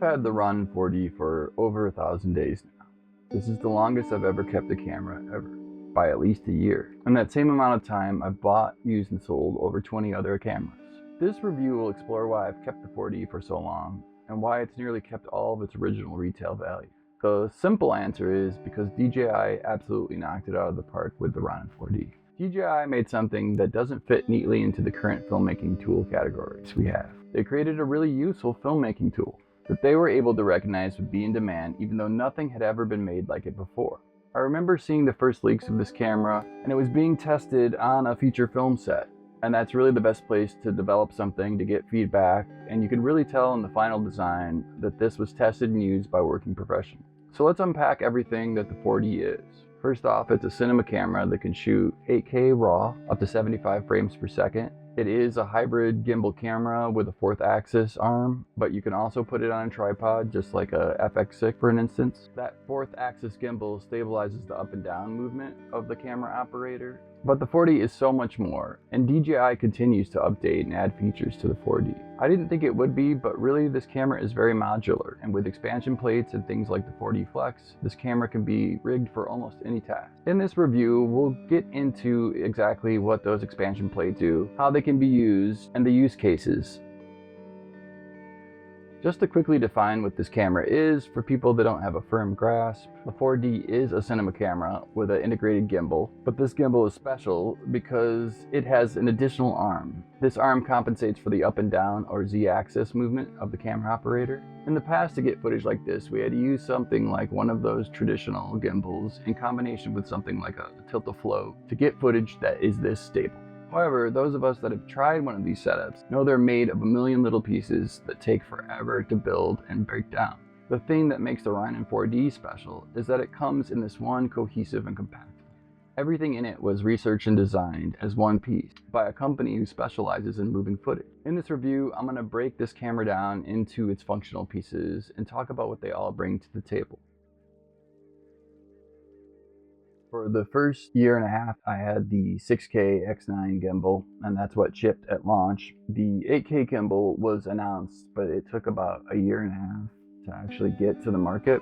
I've had the Ronin 4D for over 1,000 days now. This is the longest I've ever kept a camera ever, by at least a year. In that same amount of time, I've bought, used, and sold over 20 other cameras. This review will explore why I've kept the 4D for so long, and why it's nearly kept all of its original retail value. The simple answer is because DJI absolutely knocked it out of the park with the Ronin 4D. DJI made something that doesn't fit neatly into the current filmmaking tool categories we have. They created a really useful filmmaking tool that they were able to recognize would be in demand even though nothing had ever been made like it before. I remember seeing the first leaks of this camera, and it was being tested on a feature film set. And that's really the best place to develop something, to get feedback, and you can really tell in the final design that this was tested and used by working professionals. So let's unpack everything that the 4D is. First off, it's a cinema camera that can shoot 8K RAW up to 75 frames per second. It is a hybrid gimbal camera with a 4th axis arm, but you can also put it on a tripod just like a FX6 for an instance. That 4th axis gimbal stabilizes the up and down movement of the camera operator. But the 4D is so much more, and DJI continues to update and add features to the 4D. I didn't think it would be, but really this camera is very modular, and with expansion plates and things like the 4D Flex, this camera can be rigged for almost any task. In this review, we'll get into exactly what those expansion plates do, how they can be used, and the use cases. Just to quickly define what this camera is for people that don't have a firm grasp, the 4D is a cinema camera with an integrated gimbal, but this gimbal is special because it has an additional arm. This arm compensates for the up and down or Z-axis movement of the camera operator. In the past, to get footage like this, we had to use something like one of those traditional gimbals in combination with something like a Tilta Float to get footage that is this stable. However, those of us that have tried one of these setups know they're made of a million little pieces that take forever to build and break down. The thing that makes the Ronin 4D special is that it comes in this one cohesive and compact. Everything in it was researched and designed as one piece by a company who specializes in moving footage. In this review, I'm going to break this camera down into its functional pieces and talk about what they all bring to the table. For the first year and a half, I had the 6K X9 gimbal, and that's what shipped at launch. The 8K gimbal was announced, but it took about a year and a half to actually get to the market.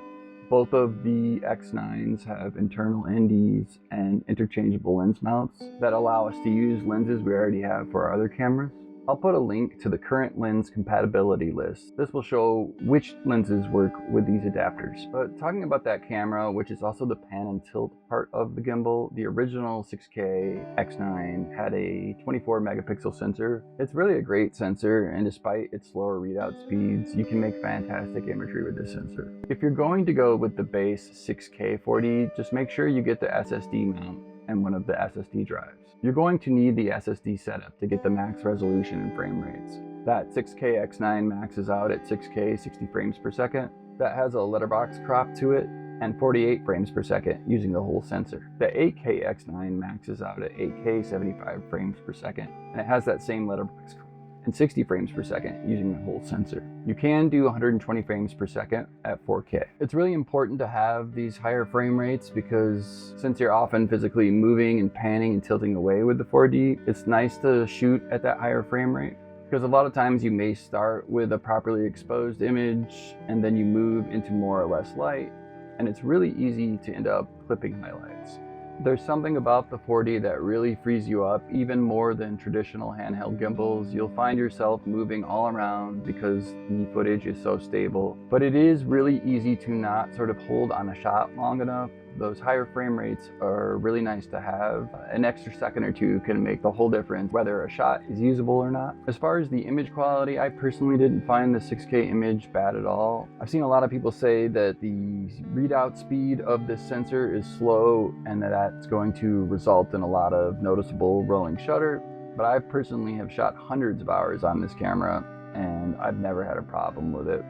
Both of the X9s have internal NDs and interchangeable lens mounts that allow us to use lenses we already have for our other cameras. I'll put a link to the current lens compatibility list. This will show which lenses work with these adapters. But talking about that camera, which is also the pan and tilt part of the gimbal, the original 6K X9 had a 24 megapixel sensor. It's really a great sensor, and despite its slower readout speeds, you can make fantastic imagery with this sensor. If you're going to go with the base 6K 4D, just make sure you get the SSD mount and one of the SSD drives. You're going to need the SSD setup to get the max resolution and frame rates. That 6K X9 maxes out at 6K 60 frames per second. That has a letterbox crop to it and 48 frames per second using the whole sensor. The 8K X9 maxes out at 8K 75 frames per second, and it has that same letterbox crop and 60 frames per second using the whole sensor. You can do 120 frames per second at 4K. It's really important to have these higher frame rates because since you're often physically moving and panning and tilting away with the 4D, it's nice to shoot at that higher frame rate. Because a lot of times you may start with a properly exposed image and then you move into more or less light, and it's really easy to end up clipping highlights. There's something about the 4D that really frees you up, even more than traditional handheld gimbals. You'll find yourself moving all around because the footage is so stable. But it is really easy to not sort of hold on a shot long enough. Those higher frame rates are really nice to have. An extra second or two can make the whole difference whether a shot is usable or not. As far as the image quality, I personally didn't find the 6K image bad at all. I've seen a lot of people say that the readout speed of this sensor is slow and that that's going to result in a lot of noticeable rolling shutter. But I personally have shot hundreds of hours on this camera and I've never had a problem with it.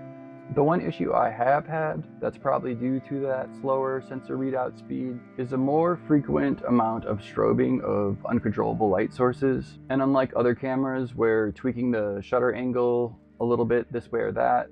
The one issue I have had that's probably due to that slower sensor readout speed is a more frequent amount of strobing of uncontrollable light sources. And unlike other cameras where tweaking the shutter angle a little bit this way or that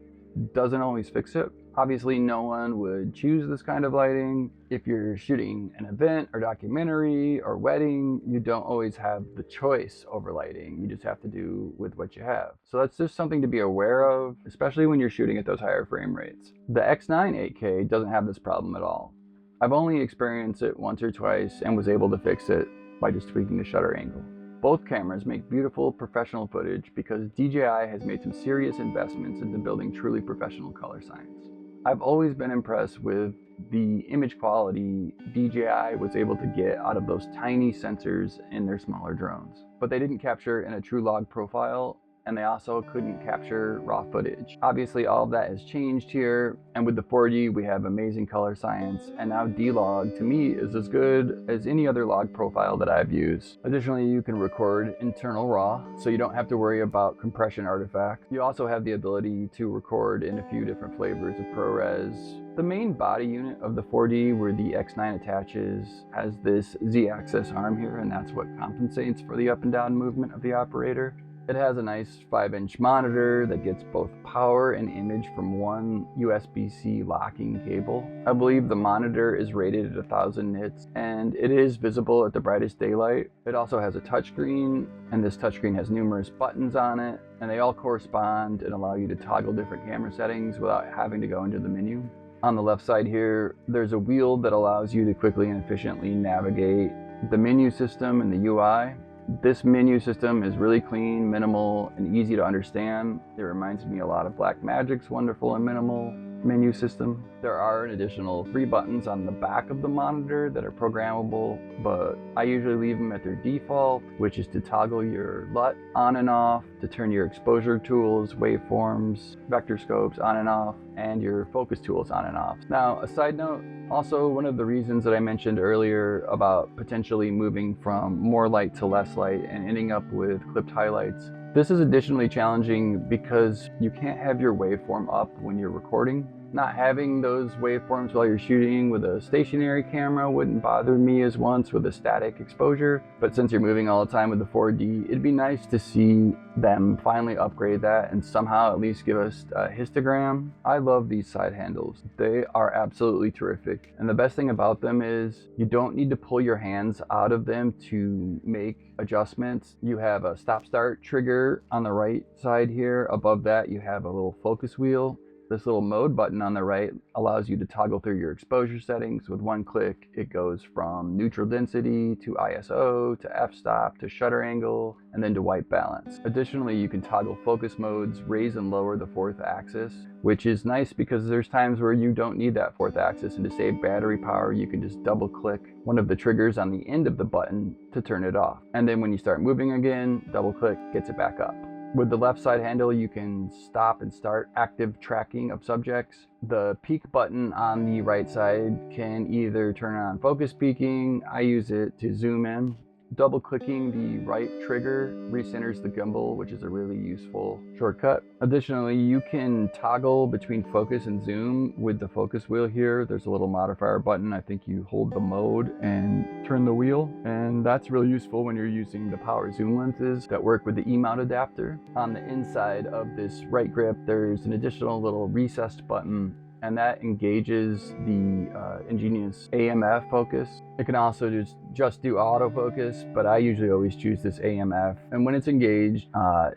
doesn't always fix it, Obviously, no one would choose this kind of lighting. If you're shooting an event or documentary or wedding, you don't always have the choice over lighting. You just have to do with what you have. So that's just something to be aware of, especially when you're shooting at those higher frame rates. The X9 8K doesn't have this problem at all. I've only experienced it once or twice and was able to fix it by just tweaking the shutter angle. Both cameras make beautiful professional footage because DJI has made some serious investments into building truly professional color science. I've always been impressed with the image quality DJI was able to get out of those tiny sensors in their smaller drones. But they didn't capture in a true log profile, and they also couldn't capture raw footage. Obviously, all of that has changed here, and with the 4D we have amazing color science, and now D-Log to me is as good as any other log profile that I've used. Additionally, you can record internal RAW, so you don't have to worry about compression artifacts. You also have the ability to record in a few different flavors of ProRes. The main body unit of the 4D where the X9 attaches has this Z-axis arm here, and that's what compensates for the up and down movement of the operator. It has a nice 5-inch monitor that gets both power and image from one USB-C locking cable. I believe the monitor is rated at 1000 nits and it is visible at the brightest daylight. It also has a touchscreen, and this touchscreen has numerous buttons on it, and they all correspond and allow you to toggle different camera settings without having to go into the menu. On the left side here, there's a wheel that allows you to quickly and efficiently navigate the menu system and the UI. This menu system is really clean, minimal, and easy to understand. It reminds me a lot of Blackmagic's wonderful and minimal menu system. There are an additional 3 buttons on the back of the monitor that are programmable, but I usually leave them at their default, which is to toggle your LUT on and off, to turn your exposure tools, waveforms, vector scopes on and off, and your focus tools on and off. Now, a side note, also one of the reasons that I mentioned earlier about potentially moving from more light to less light and ending up with clipped highlights, this is additionally challenging because you can't have your waveform up when you're recording. Not having those waveforms while you're shooting with a stationary camera wouldn't bother me as once with a static exposure, but since you're moving all the time with the 4D, it'd be nice to see them finally upgrade that and somehow at least give us a histogram. I love these side handles. They are absolutely terrific, and the best thing about them is you don't need to pull your hands out of them to make adjustments. You have a stop-start trigger on the right side here. Above that you have a little focus wheel. This little mode button on the right allows you to toggle through your exposure settings. With one click, it goes from neutral density to ISO to f-stop to shutter angle and then to white balance. Additionally, you can toggle focus modes, raise and lower the 4th axis, which is nice because there's times where you don't need that 4th axis, and to save battery power, you can just double click one of the triggers on the end of the button to turn it off. And then when you start moving again, double click gets it back up. With the left side handle, you can stop and start active tracking of subjects. The peak button on the right side can either turn on focus peaking. I use it to zoom in. Double clicking the right trigger recenters the gimbal, which is a really useful shortcut. Additionally, you can toggle between focus and zoom with the focus wheel here. There's a little modifier button. I think you hold the mode and turn the wheel, and that's really useful when you're using the power zoom lenses that work with the E-mount adapter. On the inside of this right grip, there's an additional little recessed button, and that engages the ingenious AMF focus. It can also just do autofocus, but I usually always choose this AMF. And when it's engaged,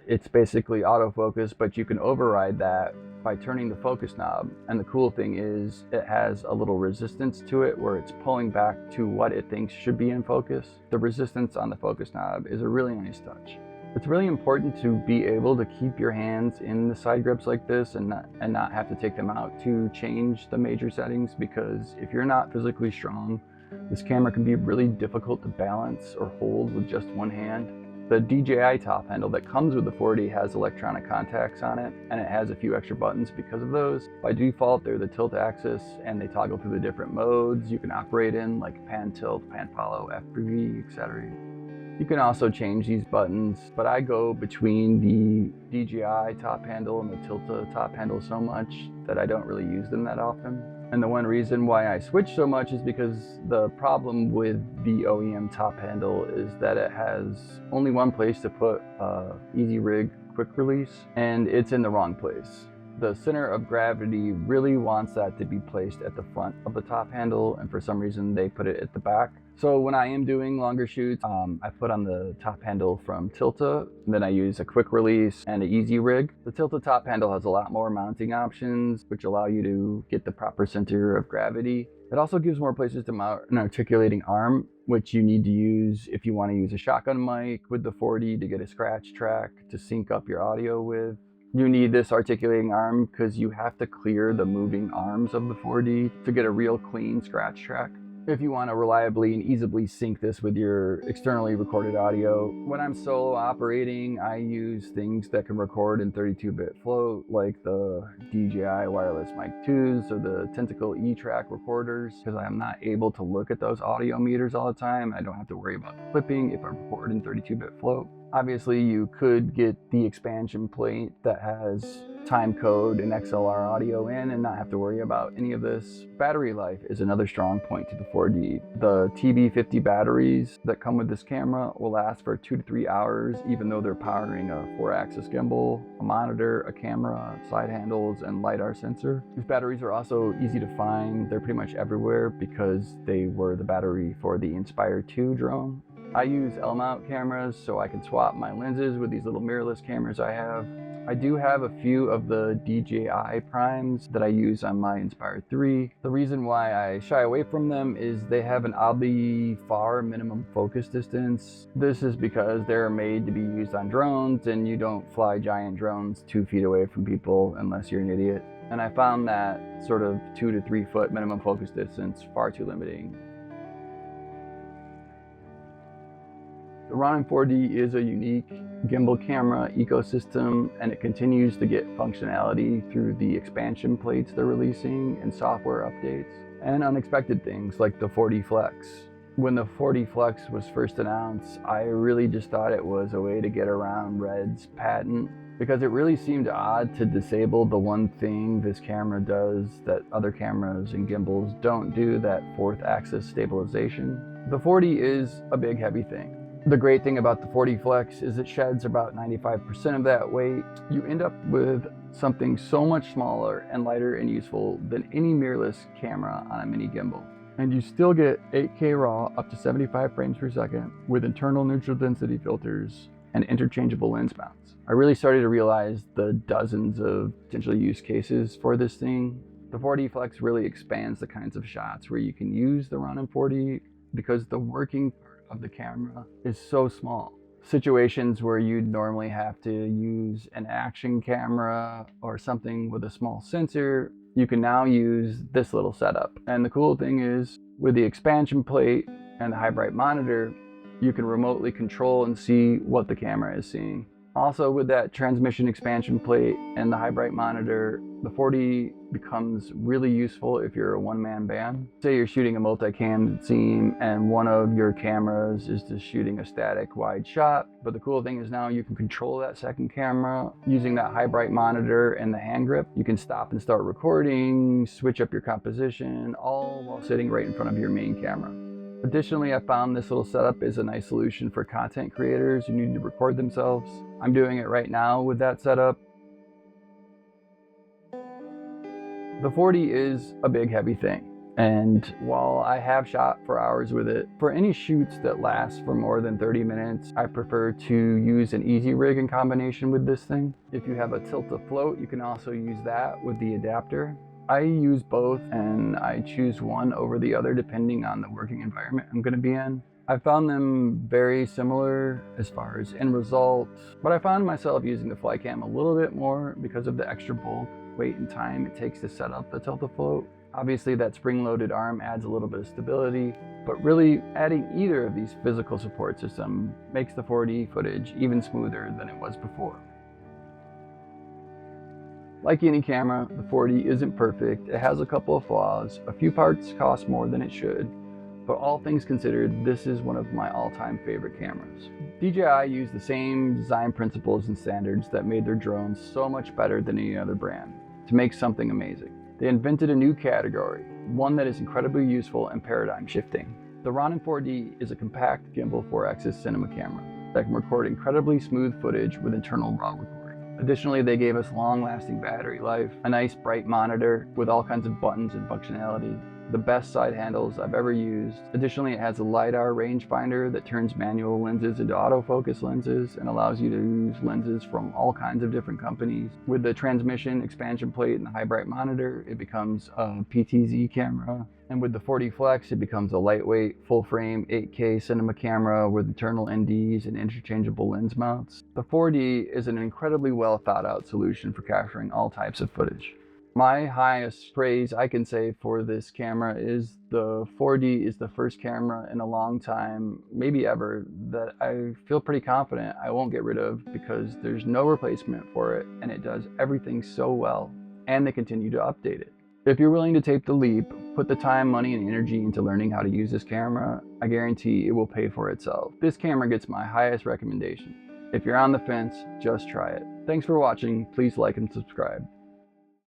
it's basically autofocus, but you can override that by turning the focus knob. And the cool thing is it has a little resistance to it where it's pulling back to what it thinks should be in focus. The resistance on the focus knob is a really nice touch. It's really important to be able to keep your hands in the side grips like this and not have to take them out to change the major settings, because if you're not physically strong, this camera can be really difficult to balance or hold with just one hand. The DJI top handle that comes with the 4D has electronic contacts on it, and it has a few extra buttons because of those. By default, they're the tilt axis, and they toggle through the different modes you can operate in, like pan tilt, pan follow, FPV, etc. You can also change these buttons, but I go between the DJI top handle and the Tilta top handle so much that I don't really use them that often. And the one reason why I switch so much is because the problem with the OEM top handle is that it has only one place to put Easyrig quick release, and it's in the wrong place. the center of gravity really wants that to be placed at the front of the top handle, and for some reason they put it at the back. So when I am doing longer shoots, I put on the top handle from Tilta, and then I use a quick release and an Easyrig. The Tilta top handle has a lot more mounting options, which allow you to get the proper center of gravity. It also gives more places to mount an articulating arm, which you need to use if you want to use a shotgun mic with the 4D to get a scratch track to sync up your audio with. You need this articulating arm because you have to clear the moving arms of the 4D to get a real clean scratch track. If you want to reliably and easily sync this with your externally recorded audio. When I'm solo operating, I use things that can record in 32-bit float, like the DJI wireless mic 2s or the Tentacle E-Track recorders, because I'm not able to look at those audio meters all the time. I don't have to worry about clipping if I record in 32-bit float. Obviously, you could get the expansion plate that has time code and XLR audio in and not have to worry about any of this. Battery life is another strong point to the 4D. The TB50 batteries that come with this camera will last for 2 to 3 hours, even though they're powering a 4-axis gimbal, a monitor, a camera, side handles, and LiDAR sensor. These batteries are also easy to find. They're pretty much everywhere because they were the battery for the Inspire 2 drone. I use L-mount cameras so I can swap my lenses with these little mirrorless cameras I have. I do have a few of the DJI primes that I use on my Inspire 3. The reason why I shy away from them is they have an oddly far minimum focus distance. This is because they're made to be used on drones, and you don't fly giant drones 2 feet away from people unless you're an idiot. And I found that sort of 2 to 3 foot minimum focus distance far too limiting. The Ronin 4D is a unique gimbal camera ecosystem, and it continues to get functionality through the expansion plates they're releasing and software updates, and unexpected things like the 4D Flex. When the 4D Flex was first announced, I really just thought it was a way to get around Red's patent, because it really seemed odd to disable the one thing this camera does that other cameras and gimbals don't do, that 4th axis stabilization. The 4D is a big heavy thing. The great thing about the 4D Flex is it sheds about 95% of that weight. You end up with something so much smaller and lighter and useful than any mirrorless camera on a mini gimbal. And you still get 8K RAW up to 75 frames per second with internal neutral density filters and interchangeable lens mounts. I really started to realize the dozens of potential use cases for this thing. The 4D Flex really expands the kinds of shots where you can use the Ronin 4D because the working of the camera is so small. Situations where you'd normally have to use an action camera or something with a small sensor, you can now use this little setup. And the cool thing is, with the expansion plate and the high bright monitor, you can remotely control and see what the camera is seeing. Also, with that transmission expansion plate and the high bright monitor, the 4D becomes really useful if you're a one-man band. Say you're shooting a multi-cam scene and one of your cameras is just shooting a static wide shot, but the cool thing is now you can control that second camera using that high bright monitor and the hand grip. You can stop and start recording, switch up your composition, all while sitting right in front of your main camera. Additionally, I found this little setup is a nice solution for content creators who need to record themselves. I'm doing it right now with that setup. The 4D is a big heavy thing, and while I have shot for hours with it, for any shoots that last for more than 30 minutes, I prefer to use an Easyrig in combination with this thing. If you have a Tilta Float, you can also use that with the adapter. I use both, and I choose one over the other depending on the working environment I'm going to be in. I found them very similar as far as end result, but I found myself using the Flycam a little bit more because of the extra bulk, weight, and time it takes to set up the Tilta Float. Obviously, that spring-loaded arm adds a little bit of stability, but really adding either of these physical support systems makes the 4D footage even smoother than it was before. Like any camera, the 4D isn't perfect. It has a couple of flaws. A few parts cost more than it should, but all things considered, this is one of my all-time favorite cameras. DJI used the same design principles and standards that made their drones so much better than any other brand to make something amazing. They invented a new category, one that is incredibly useful and paradigm shifting. The Ronin 4D is a compact gimbal 4-axis cinema camera that can record incredibly smooth footage with internal RAW recording. Additionally, they gave us long-lasting battery life, a nice bright monitor with all kinds of buttons and functionality, the best side handles I've ever used. Additionally, it has a LiDAR rangefinder that turns manual lenses into autofocus lenses and allows you to use lenses from all kinds of different companies. With the transmission, expansion plate, and the high bright monitor, it becomes a PTZ camera. And with the 4D Flex, it becomes a lightweight, full-frame 8K cinema camera with internal NDs and interchangeable lens mounts. The 4D is an incredibly well thought out solution for capturing all types of footage. My highest praise I can say for this camera is the 4D is the first camera in a long time, maybe ever, that I feel pretty confident I won't get rid of because there's no replacement for it and it does everything so well, and they continue to update it. If you're willing to take the leap, put the time, money, and energy into learning how to use this camera, I guarantee it will pay for itself. This camera gets my highest recommendation. If you're on the fence, just try it. Thanks for watching. Please like and subscribe.